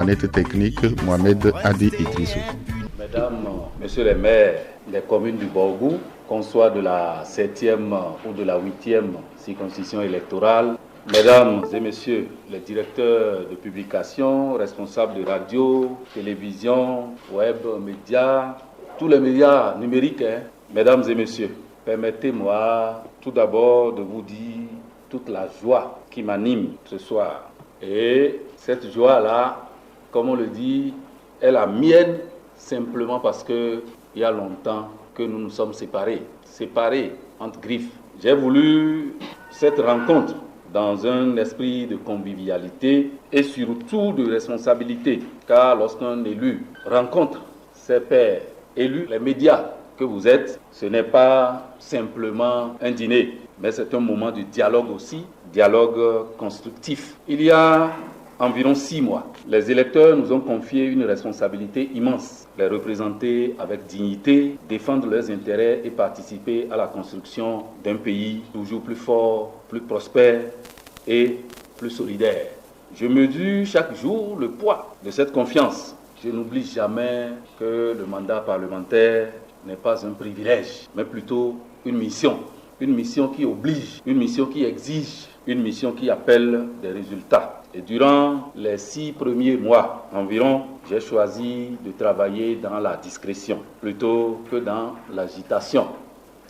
Manette technique, Mohamed Adi Idrissou. Mesdames, Messieurs les maires des communes du Borgou, qu'on soit de la 7e ou de la 8e circonscription électorale, Mesdames et Messieurs les directeurs de publication, responsables de radio, télévision, web, médias, tous les médias numériques, Mesdames et Messieurs, permettez-moi tout d'abord de vous dire toute la joie qui m'anime ce soir. Et cette joie-là, comme on le dit, est la mienne simplement parce qu'il y a longtemps que nous nous sommes séparés entre griffes. J'ai voulu cette rencontre dans un esprit de convivialité et surtout de responsabilité, car lorsqu'un élu rencontre ses pairs élus, les médias que vous êtes, ce n'est pas simplement un dîner, mais c'est un moment de dialogue aussi, dialogue constructif. Il y a environ 6 mois, les électeurs nous ont confié une responsabilité immense, les représenter avec dignité, défendre leurs intérêts et participer à la construction d'un pays toujours plus fort, plus prospère et plus solidaire. Je mesure chaque jour le poids de cette confiance. Je n'oublie jamais que le mandat parlementaire n'est pas un privilège, mais plutôt une mission qui oblige, une mission qui exige, une mission qui appelle des résultats. Et durant les 6 premiers mois environ, j'ai choisi de travailler dans la discrétion plutôt que dans l'agitation.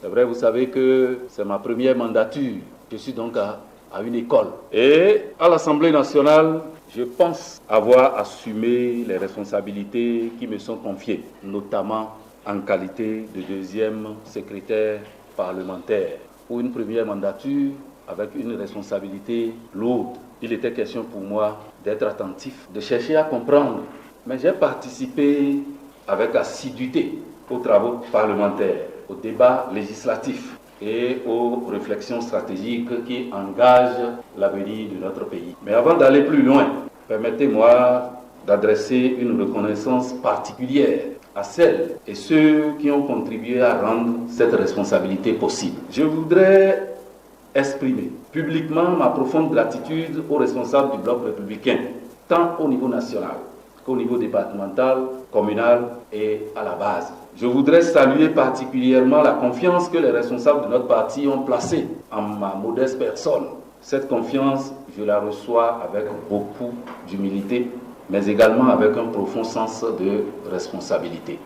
C'est vrai, vous savez que c'est ma première mandature. Je suis donc à une école. Et à l'Assemblée nationale, je pense avoir assumé les responsabilités qui me sont confiées, notamment en qualité de 2e secrétaire parlementaire. Pour une première mandature, avec une responsabilité lourde, il était question pour moi d'être attentif, de chercher à comprendre. Mais j'ai participé avec assiduité aux travaux parlementaires, aux débats législatifs et aux réflexions stratégiques qui engagent l'avenir de notre pays. Mais avant d'aller plus loin, permettez-moi d'adresser une reconnaissance particulière à celles et ceux qui ont contribué à rendre cette responsabilité possible. Je voudrais exprimer publiquement ma profonde gratitude aux responsables du bloc républicain, tant au niveau national qu'au niveau départemental, communal et à la base. Je voudrais saluer particulièrement la confiance que les responsables de notre parti ont placée en ma modeste personne. Cette confiance, je la reçois avec beaucoup d'humilité, mais également avec un profond sens de responsabilité.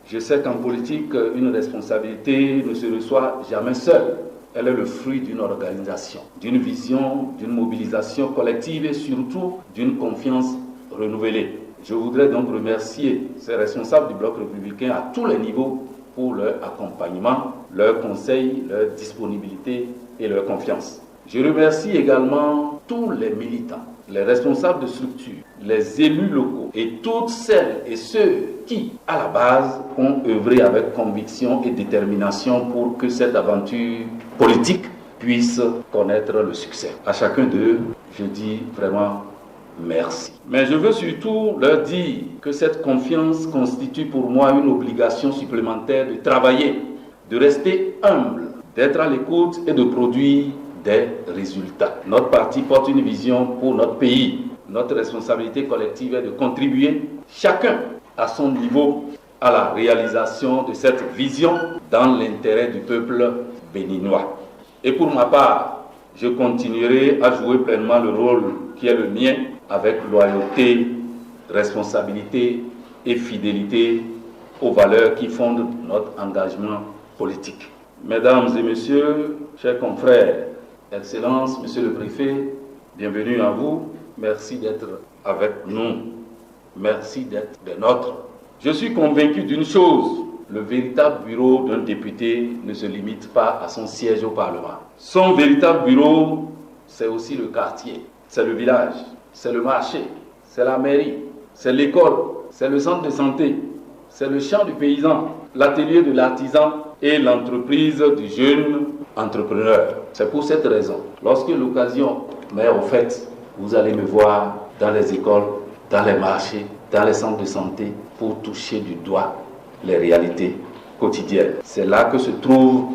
Je sais qu'en politique, une responsabilité ne se reçoit jamais seule. Elle est le fruit d'une organisation, d'une vision, d'une mobilisation collective et surtout d'une confiance renouvelée. Je voudrais donc remercier ces responsables du bloc républicain à tous les niveaux pour leur accompagnement, leur conseil, leur disponibilité et leur confiance. Je remercie également tous les militants, les responsables de structures, les élus locaux et toutes celles et ceux qui, à la base, ont œuvré avec conviction et détermination pour que cette aventure politique puisse connaître le succès. À chacun d'eux, je dis vraiment merci. Mais je veux surtout leur dire que cette confiance constitue pour moi une obligation supplémentaire de travailler, de rester humble, d'être à l'écoute et de produire des résultats. Notre parti porte une vision pour notre pays. Notre responsabilité collective est de contribuer, chacun à son niveau, à la réalisation de cette vision dans l'intérêt du peuple béninois. Et pour ma part, je continuerai à jouer pleinement le rôle qui est le mien avec loyauté, responsabilité et fidélité aux valeurs qui fondent notre engagement politique. Mesdames et messieurs, chers confrères, Excellences, Monsieur le Préfet, bienvenue à vous. Merci d'être avec nous. Merci d'être des nôtres. Je suis convaincu d'une chose, le véritable bureau d'un député ne se limite pas à son siège au Parlement. Son véritable bureau, c'est aussi le quartier, c'est le village, c'est le marché, c'est la mairie, c'est l'école, c'est le centre de santé, c'est le champ du paysan, l'atelier de l'artisan et l'entreprise du jeune entrepreneur. C'est pour cette raison, lorsque l'occasion m'est offerte, vous allez me voir dans les écoles, dans les marchés, dans les centres de santé pour toucher du doigt les réalités quotidiennes. C'est là que se trouvent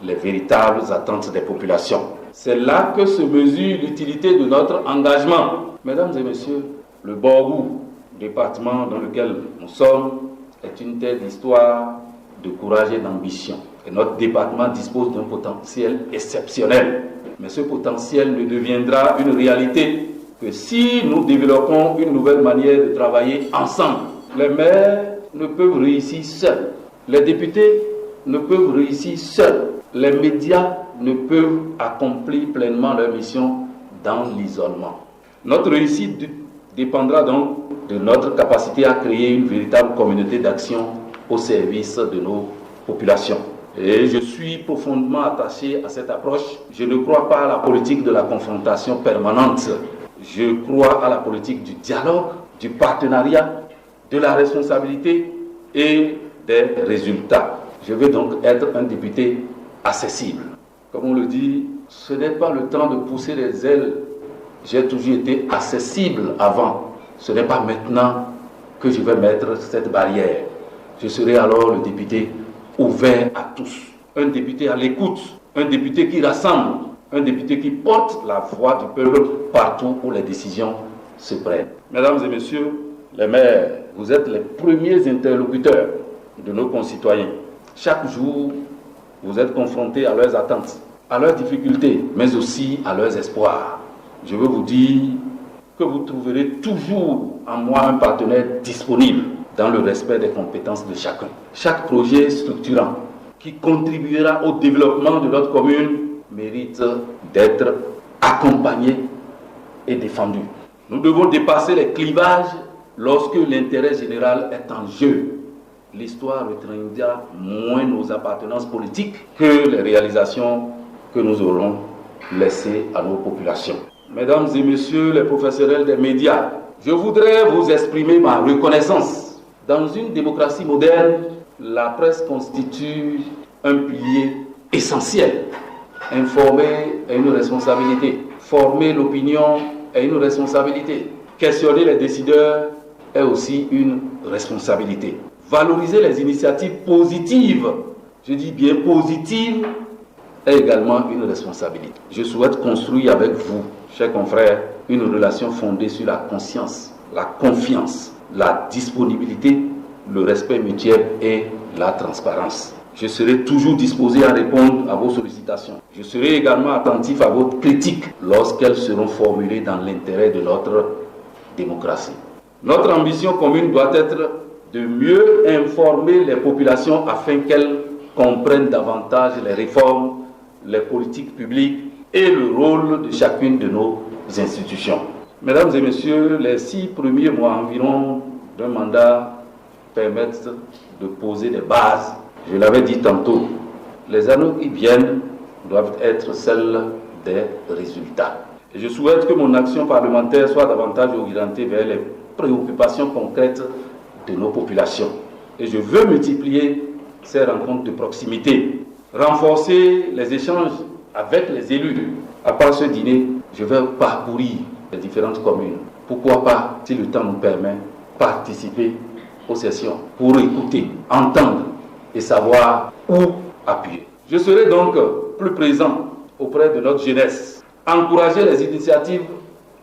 les véritables attentes des populations. C'est là que se mesure l'utilité de notre engagement. Mesdames et messieurs, le Borgou département dans lequel nous sommes est une terre d'histoire, de courage et d'ambition. Et notre département dispose d'un potentiel exceptionnel. Mais ce potentiel ne deviendra une réalité que si nous développons une nouvelle manière de travailler ensemble. Les maires ne peuvent réussir seuls. Les députés ne peuvent réussir seuls. Les médias ne peuvent accomplir pleinement leur mission dans l'isolement. Notre réussite dépendra donc de notre capacité à créer une véritable communauté d'action au service de nos populations. Et je suis profondément attaché à cette approche. Je ne crois pas à la politique de la confrontation permanente. Je crois à la politique du dialogue, du partenariat, de la responsabilité et des résultats. Je veux donc être un député accessible. Comme on le dit, ce n'est pas le temps de pousser les ailes. J'ai toujours été accessible avant. Ce n'est pas maintenant que je vais mettre cette barrière. Je serai alors le député ouvert à tous. Un député à l'écoute, un député qui rassemble, un député qui porte la voix du peuple partout où les décisions se prennent. Mesdames et messieurs, les maires, vous êtes les premiers interlocuteurs de nos concitoyens. Chaque jour, vous êtes confrontés à leurs attentes, à leurs difficultés, mais aussi à leurs espoirs. Je veux vous dire que vous trouverez toujours en moi un partenaire disponible dans le respect des compétences de chacun. Chaque projet structurant qui contribuera au développement de notre commune mérite d'être accompagné et défendu. Nous devons dépasser les clivages lorsque l'intérêt général est en jeu. L'histoire retiendra moins nos appartenances politiques que les réalisations que nous aurons laissées à nos populations. Mesdames et messieurs les professionnels des médias, je voudrais vous exprimer ma reconnaissance. Dans une démocratie moderne, la presse constitue un pilier essentiel. Informer est une responsabilité. Former l'opinion est une responsabilité. Questionner les décideurs est aussi une responsabilité. Valoriser les initiatives positives, je dis bien positives, est également une responsabilité. Je souhaite construire avec vous, chers confrères, une relation fondée sur la conscience, la confiance, la disponibilité, le respect mutuel et la transparence. Je serai toujours disposé à répondre à vos sollicitations. Je serai également attentif à vos critiques lorsqu'elles seront formulées dans l'intérêt de notre démocratie. Notre ambition commune doit être de mieux informer les populations afin qu'elles comprennent davantage les réformes, les politiques publiques et le rôle de chacune de nos institutions. Mesdames et messieurs, les 6 premiers mois environ d'un mandat permettent de poser des bases. Je l'avais dit tantôt, les années qui viennent doivent être celles des résultats. Et je souhaite que mon action parlementaire soit davantage orientée vers les préoccupations concrètes de nos populations. Et je veux multiplier ces rencontres de proximité, renforcer les échanges avec les élus. À part ce dîner, je vais parcourir les différentes communes. Pourquoi pas, si le temps nous permet, participer aux sessions pour écouter, entendre et savoir où appuyer. Je serai donc plus présent auprès de notre jeunesse, encourager les initiatives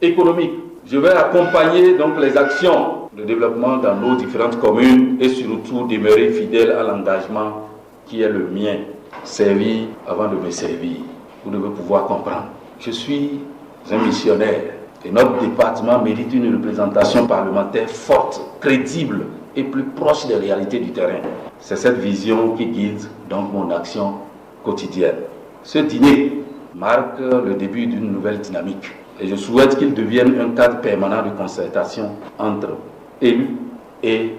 économiques. Je vais accompagner donc les actions de développement dans nos différentes communes et surtout demeurer fidèle à l'engagement qui est le mien. Servir avant de me servir. Vous devez pouvoir comprendre. Je suis un missionnaire et notre département mérite une représentation parlementaire forte, crédible et plus proche des réalités du terrain. C'est cette vision qui guide donc mon action quotidienne. Ce dîner marque le début d'une nouvelle dynamique et je souhaite qu'il devienne un cadre permanent de concertation entre élus et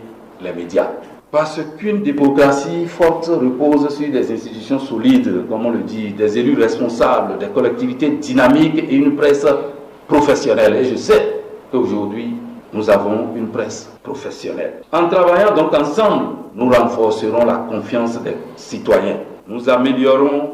les médias. Parce qu'une démocratie forte repose sur des institutions solides, comme on le dit, des élus responsables, des collectivités dynamiques et une presse professionnelle. Et je sais qu'aujourd'hui, nous avons une presse professionnelle. En travaillant donc ensemble, nous renforcerons la confiance des citoyens. Nous améliorerons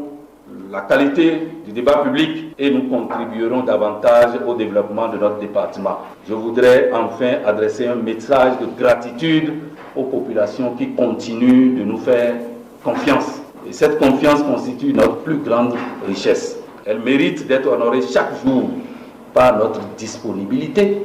la qualité du débat public et nous contribuerons davantage au développement de notre département. Je voudrais enfin adresser un message de gratitude aux populations qui continuent de nous faire confiance. Et cette confiance constitue notre plus grande richesse. Elle mérite d'être honorée chaque jour par notre disponibilité,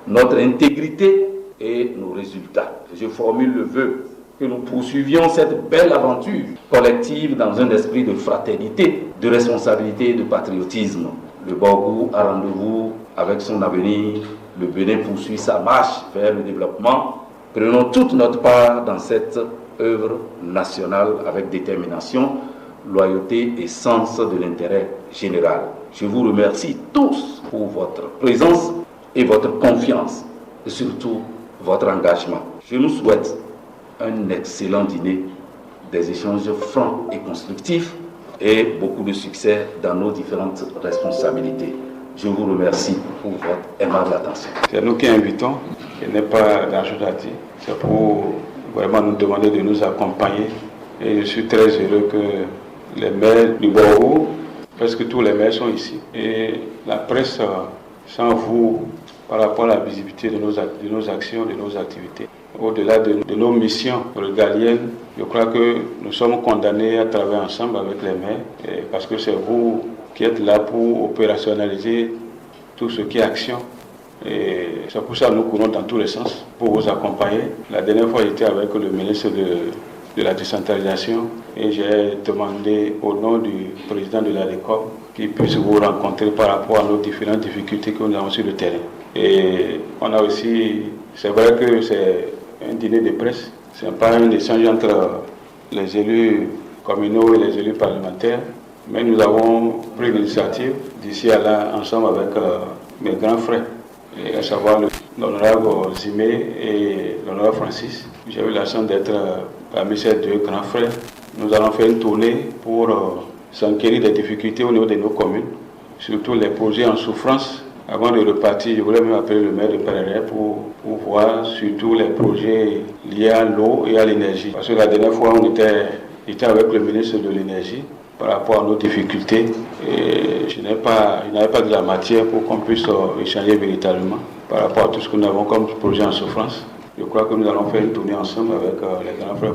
notre intégrité et nos résultats. Je formule le vœu que nous poursuivions cette belle aventure collective dans un esprit de fraternité, de responsabilité et de patriotisme. Le Borgou a rendez-vous avec son avenir. Le Bénin poursuit sa marche vers le développement. Prenons toute notre part dans cette œuvre nationale avec détermination, loyauté et sens de l'intérêt général. Je vous remercie tous pour votre présence et votre confiance et surtout votre engagement. Je nous souhaite un excellent dîner, des échanges francs et constructifs et beaucoup de succès dans nos différentes responsabilités. Je vous remercie pour votre aimable attention. C'est nous qui invitons, il n'est pas grand-chose à dire. C'est pour vraiment nous demander de nous accompagner. Et je suis très heureux que les maires du Borgou, presque tous les maires sont ici. Et la presse, sans vous, par rapport à la visibilité de nos actions, de nos activités, au-delà de nos missions régaliennes, je crois que nous sommes condamnés à travailler ensemble avec les maires, parce que c'est vous qui êtes là pour opérationnaliser tout ce qui est action. Et c'est pour ça que nous courons dans tous les sens, pour vous accompagner. La dernière fois, j'étais avec le ministre de la décentralisation et j'ai demandé au nom du président de la RECOM qu'il puisse vous rencontrer par rapport à nos différentes difficultés que nous avons sur le terrain. Et on a aussi, c'est vrai que c'est un dîner de presse, ce n'est pas un échange entre les élus communaux et les élus parlementaires, mais nous avons pris l'initiative d'ici à là, ensemble avec mes grands frères, à savoir l'honorable Zimé et l'honorable Francis. J'ai eu la chance d'être parmi ces deux grands frères. Nous allons faire une tournée pour s'enquérir des difficultés au niveau de nos communes, surtout les projets en souffrance. Avant de repartir, je voulais même appeler le maire de Péréret pour voir surtout les projets liés à l'eau et à l'énergie. Parce que la dernière fois, on était avec le ministre de l'énergie par rapport à nos difficultés. Et je n'avais pas de la matière pour qu'on puisse échanger véritablement par rapport à tout ce que nous avons comme projet en souffrance. Je crois que nous allons faire une tournée ensemble avec les grands frères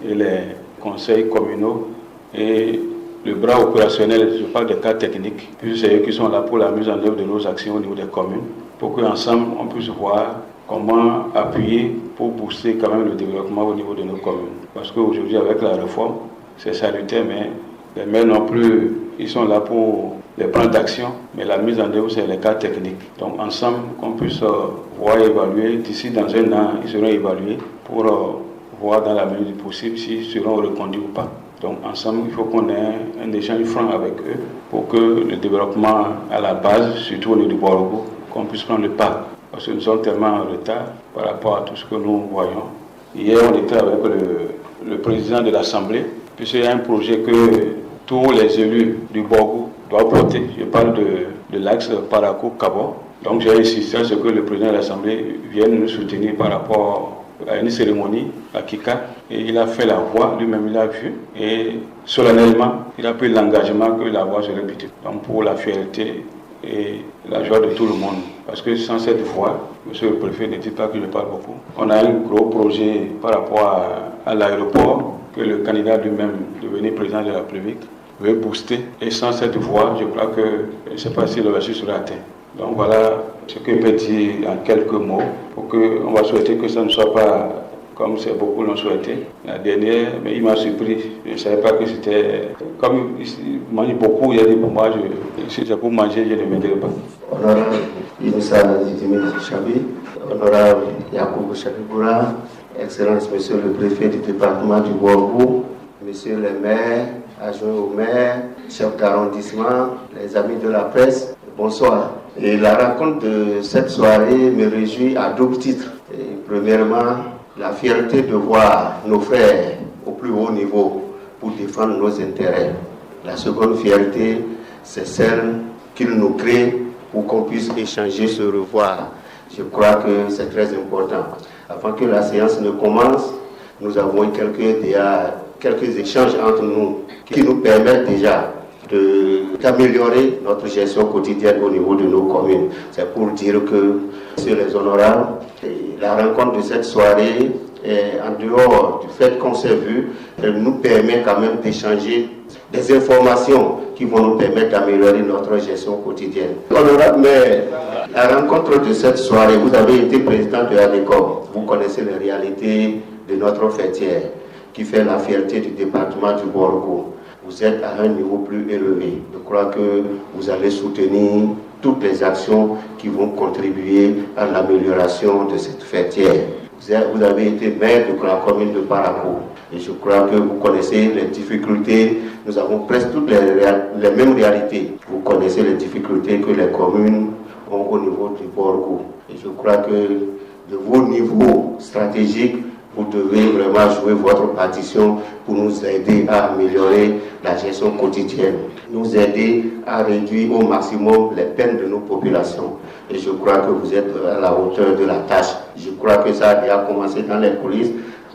et les conseils communaux et le bras opérationnel, je parle des cas techniques, puisque c'est eux qui sont là pour la mise en œuvre de nos actions au niveau des communes, pour qu'ensemble on puisse voir comment appuyer pour booster quand même le développement au niveau de nos communes. Parce qu'aujourd'hui avec la réforme, c'est salutaire, mais les maires non plus, ils sont là pour les plans d'action, mais la mise en œuvre c'est les cas techniques. Donc ensemble, qu'on puisse voir évaluer, d'ici dans un an, ils seront évalués pour voir dans la mesure du possible s'ils seront reconduits ou pas. Donc ensemble, il faut qu'on ait un échange franc avec eux pour que le développement à la base, surtout au niveau du Borgou, qu'on puisse prendre le pas. Parce que nous sommes tellement en retard par rapport à tout ce que nous voyons. Hier, on était avec le président de l'Assemblée, puisqu'il y a un projet que tous les élus du Borgou doivent porter. Je parle de l'axe Parakou-Kabo. Donc j'ai insisté à ce que le président de l'Assemblée vienne nous soutenir par rapport à une cérémonie à Kika, et il a fait la voix, lui-même il a vu, et solennellement il a pris l'engagement que la voix serait butée. Donc pour la fierté et la joie de tout le monde, parce que sans cette voix, monsieur le préfet, ne dit pas que je parle beaucoup, on a un gros projet par rapport à l'aéroport que le candidat lui-même, devenu président de la République, veut booster, et sans cette voix, je crois que je ne sais pas si l'objectif sera atteint. Donc voilà ce que je peux dire en quelques mots, pour qu'on va souhaiter que ça ne soit pas comme c'est beaucoup l'ont souhaité. La dernière, mais il m'a surpris, je ne savais pas que c'était... Comme il mange beaucoup, il a dit pour moi, si c'est pour manger, je ne viendrai pas. Honorable Inoussa Zidimé Chabi, honorable Yacoub Chabiboura, Excellence Monsieur le Préfet du département du Borgou, Monsieur le maire, adjoint au maire, chef d'arrondissement, les amis de la presse, bonsoir. Et la rencontre de cette soirée me réjouit à double titre. Et premièrement, la fierté de voir nos frères au plus haut niveau pour défendre nos intérêts. La seconde fierté, c'est celle qu'ils nous créent pour qu'on puisse échanger, se revoir. Je crois que c'est très important. Avant que la séance ne commence, nous avons eu quelques échanges entre nous qui nous permettent déjà d'améliorer notre gestion quotidienne au niveau de nos communes. C'est pour dire que, sur les honorables, la rencontre de cette soirée, en dehors du fait qu'on s'est vu, elle nous permet quand même d'échanger des informations qui vont nous permettre d'améliorer notre gestion quotidienne. Honorable maire, à la rencontre de cette soirée, vous avez été président de l'ADECOM. Vous connaissez les réalités de notre fêtière qui fait la fierté du département du Borgo. Vous êtes à un niveau plus élevé. Je crois que vous allez soutenir toutes les actions qui vont contribuer à l'amélioration de cette fêtière. Vous avez été maire de la commune de Parakou. Et je crois que vous connaissez les difficultés. Nous avons presque toutes les mêmes réalités. Vous connaissez les difficultés que les communes ont au niveau du Borgo. Et je crois que de vos niveaux stratégiques, vous devez vraiment jouer votre partition pour nous aider à améliorer la gestion quotidienne, nous aider à réduire au maximum les peines de nos populations. Et je crois que vous êtes à la hauteur de la tâche. Je crois que ça a déjà commencé dans les coulisses.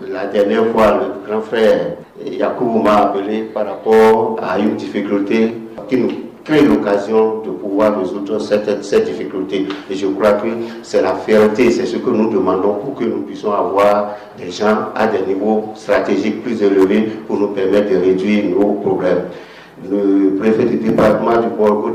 La dernière fois, le grand frère Yacoub m'a appelé par rapport à une difficulté qui nous crée l'occasion de pouvoir résoudre cette difficulté. Et je crois que c'est la fierté, c'est ce que nous demandons pour que nous puissions avoir des gens à des niveaux stratégiques plus élevés pour nous permettre de réduire nos problèmes. Le préfet du département du Borgo,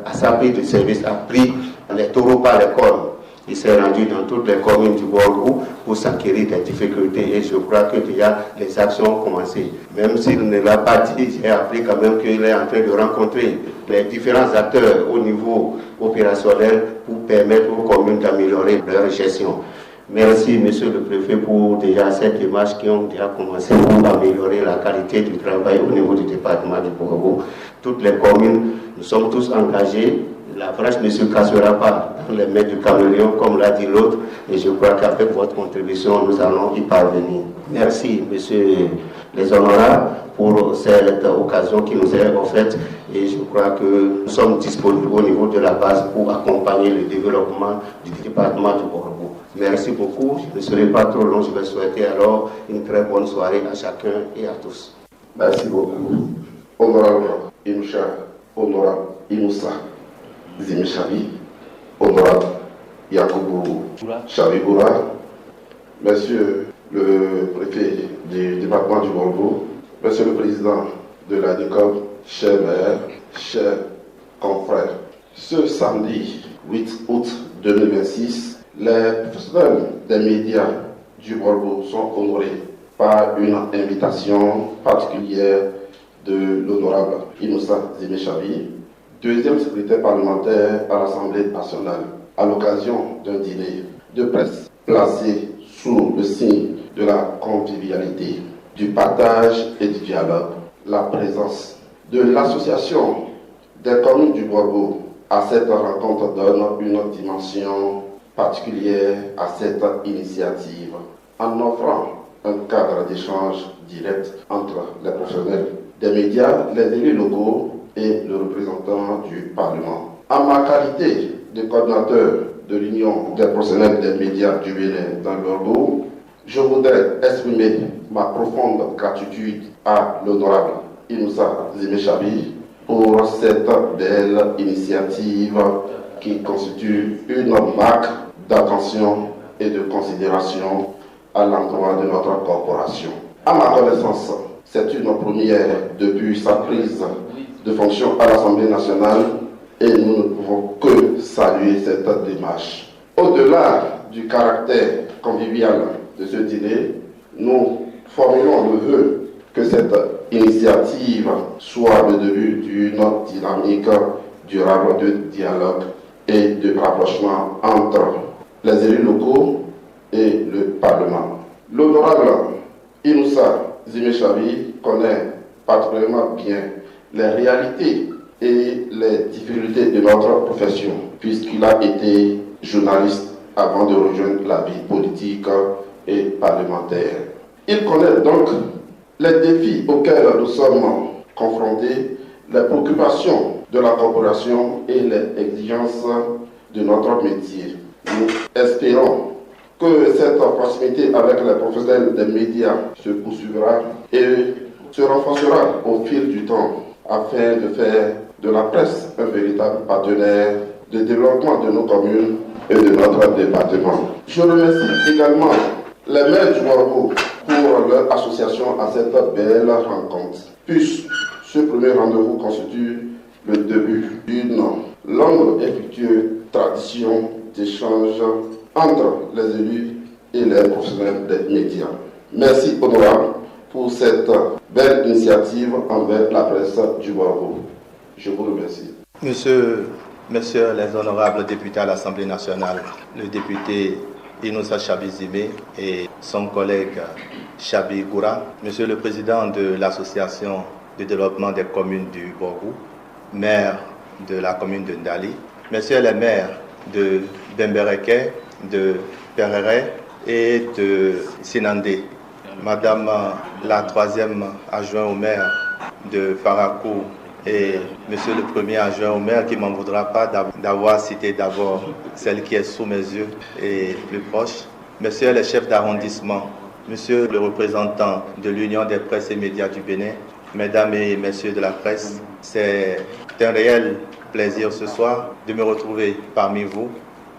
à sa prise de service, a pris les taureaux par les cornes. Il s'est rendu dans toutes les communes du Borgo pour s'acquérir des difficultés et je crois que déjà les actions ont commencé. Même s'il ne l'a pas dit, j'ai appris quand même qu'il est en train de rencontrer les différents acteurs au niveau opérationnel pour permettre aux communes d'améliorer leur gestion. Merci, monsieur le préfet, pour déjà cette démarche qui ont déjà commencé pour améliorer la qualité du travail au niveau du département du Borgo. Toutes les communes, nous sommes tous engagés. La branche ne se cassera pas dans les mains du caméléon, comme l'a dit l'autre, et je crois qu'avec votre contribution, nous allons y parvenir. Merci, messieurs les honorables, pour cette occasion qui nous est offerte, et je crois que nous sommes disponibles au niveau de la base pour accompagner le développement du département du Borgo. Merci beaucoup, je ne serai pas trop long, je vais souhaiter alors une très bonne soirée à chacun et à tous. Merci beaucoup. Honorable Inoucha, honorable Inoussa Zimichabi, honorable Yacoubou Chabiboura, monsieur le préfet du département du Borgo, monsieur le président de l'ADECOM, chers maires, chers confrères. Ce samedi 8 août 2026, les professionnels des médias du Borgo sont honorés par une invitation particulière de l'honorable Inoussa Zimichabi, deuxième secrétaire parlementaire à l'Assemblée nationale, à l'occasion d'un dîner de presse placé sous le signe de la convivialité, du partage et du dialogue. La présence de l'association des communes du Borgo à cette rencontre donne une dimension particulière à cette initiative, en offrant un cadre d'échange direct entre les professionnels des médias, les élus locaux et le représentant du Parlement. En ma qualité de coordinateur de l'Union des professionnels des médias du Bénin dans le Borgo, je voudrais exprimer ma profonde gratitude à l'honorable Inoussa Zimichabi pour cette belle initiative qui constitue une marque d'attention et de considération à l'endroit de notre corporation. À ma connaissance, c'est une première depuis sa prise de fonction à l'Assemblée nationale et nous ne pouvons que saluer cette démarche. Au-delà du caractère convivial de ce dîner, nous formulons le vœu que cette initiative soit le début d'une dynamique durable de dialogue et de rapprochement entre les élus locaux et le Parlement. L'honorable Inoussa Zimichabi connaît particulièrement bien les réalités et les difficultés de notre profession, puisqu'il a été journaliste avant de rejoindre la vie politique et parlementaire. Il connaît donc les défis auxquels nous sommes confrontés, les préoccupations de la corporation et les exigences de notre métier. Nous espérons que cette proximité avec les professionnels des médias se poursuivra et se renforcera au fil du temps afin de faire de la presse un véritable partenaire de développement de nos communes et de notre département. Je remercie également les maires du Borgo pour leur association à cette belle rencontre. Puisse ce premier rendez-vous constitue le début d'une longue et fructueuse tradition d'échange entre les élus et les professionnels des médias. Merci, honorable, pour cette belle initiative envers la presse du Borgo. Je vous remercie. Messieurs les honorables députés à l'Assemblée nationale, le député Inoussa Chabi-Zimé et son collègue Chabi Goura, Monsieur le président de l'Association de développement des communes du Borgo, maire de la commune de Ndali, Messieurs les maires de Bembereke, de Perere et de Sinandé, Madame la troisième adjointe au maire de Farakou et Monsieur le premier adjoint au maire qui ne m'en voudra pas d'avoir cité d'abord celle qui est sous mes yeux et plus proche, Messieurs les chefs d'arrondissement, Monsieur le représentant de l'Union des presses et médias du Bénin, Mesdames et Messieurs de la presse, c'est un réel plaisir ce soir de me retrouver parmi vous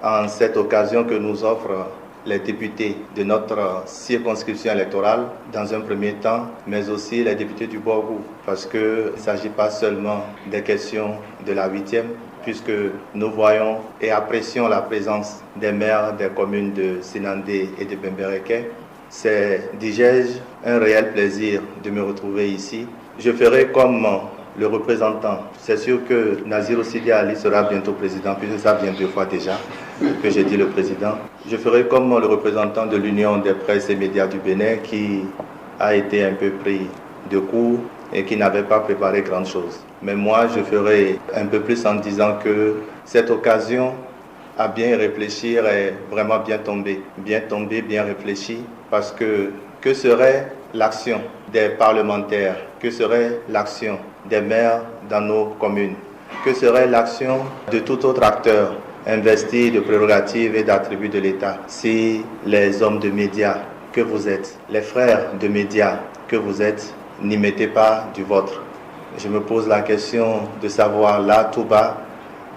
en cette occasion que nous offrent les députés de notre circonscription électorale dans un premier temps, mais aussi les députés du Borgo, parce qu'il ne s'agit pas seulement des questions de la 8e, puisque nous voyons et apprécions la présence des maires des communes de Sinandé et de Bembereke. C'est, dis-je, un réel plaisir de me retrouver ici. Je ferai comme le représentant. C'est sûr que Nazir Sidi Ali sera bientôt président, puisque ça vient 2 fois déjà que j'ai dit le président. Je ferai comme le représentant de l'Union des presses et médias du Bénin qui a été un peu pris de court et qui n'avait pas préparé grand chose. Mais moi, je ferai un peu plus en disant que cette occasion à bien réfléchir est vraiment bien tombée, bien réfléchie, parce que serait l'action des parlementaires, que serait l'action des maires dans nos communes, que serait l'action de tout autre acteur investi de prérogatives et d'attributs de l'État si les hommes de médias que vous êtes, les frères de médias que vous êtes, n'y mettez pas du vôtre. Je me pose la question de savoir là tout bas,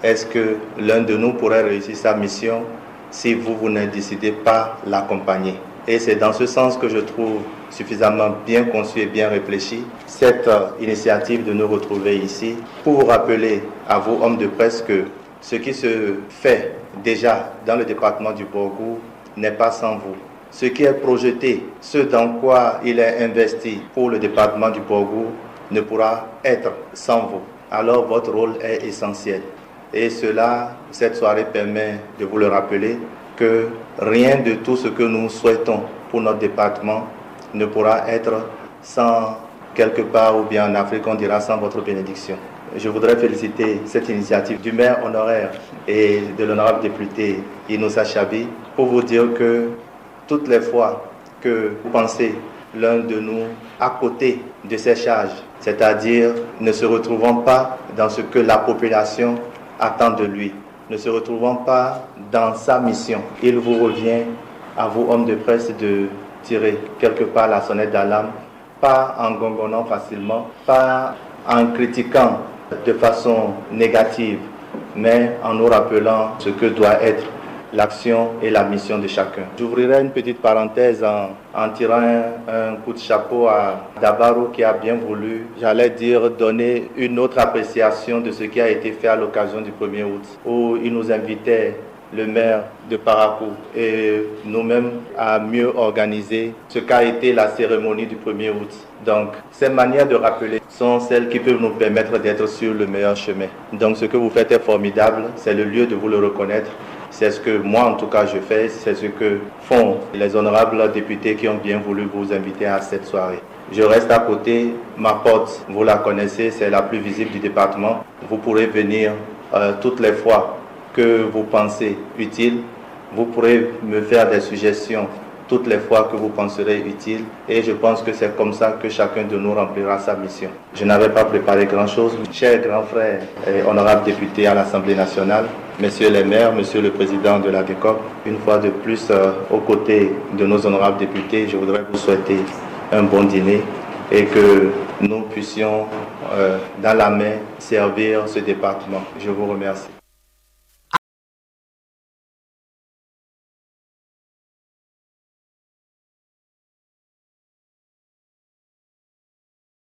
est-ce que l'un de nous pourrait réussir sa mission si vous ne décidez pas l'accompagner? Et c'est dans ce sens que je trouve suffisamment bien conçu et bien réfléchi cette initiative de nous retrouver ici pour vous rappeler à vous, hommes de presse, que ce qui se fait déjà dans le département du Borgo n'est pas sans vous. Ce qui est projeté, ce dans quoi il est investi pour le département du Borgo ne pourra être sans vous. Alors votre rôle est essentiel. Et cela, cette soirée permet de vous le rappeler que rien de tout ce que nous souhaitons pour notre département ne pourra être sans, quelque part ou bien en Afrique, on dira sans votre bénédiction. Je voudrais féliciter cette initiative du maire honoraire et de l'honorable député Inoussa Chabi pour vous dire que toutes les fois que vous pensez l'un de nous à côté de ses charges, c'est-à-dire ne se retrouvant pas dans ce que la population attend de lui, ne se retrouvant pas dans sa mission, il vous revient à vous, hommes de presse, de tirer quelque part la sonnette d'alarme, pas en gongonnant facilement, pas en critiquant de façon négative, mais en nous rappelant ce que doit être l'action et la mission de chacun. J'ouvrirai une petite parenthèse en tirant un coup de chapeau à Dabaro qui a bien voulu, j'allais dire, donner une autre appréciation de ce qui a été fait à l'occasion du 1er août, où il nous invitait, le maire de Parakou et nous-mêmes, à mieux organiser ce qu'a été la cérémonie du 1er août. Donc, ces manières de rappeler sont celles qui peuvent nous permettre d'être sur le meilleur chemin. Donc, ce que vous faites est formidable, c'est le lieu de vous le reconnaître. C'est ce que moi, en tout cas, je fais, c'est ce que font les honorables députés qui ont bien voulu vous inviter à cette soirée. Je reste à côté, ma porte, vous la connaissez, c'est la plus visible du département. Vous pourrez venir toutes les fois que vous pensez utile. Vous pourrez me faire des suggestions toutes les fois que vous penserez utile. Et je pense que c'est comme ça que chacun de nous remplira sa mission. Je n'avais pas préparé grand-chose. Chers grands frères et honorables députés à l'Assemblée nationale, messieurs les maires, monsieur le président de la DECOP, une fois de plus, aux côtés de nos honorables députés, je voudrais vous souhaiter un bon dîner et que nous puissions, dans la main, servir ce département. Je vous remercie.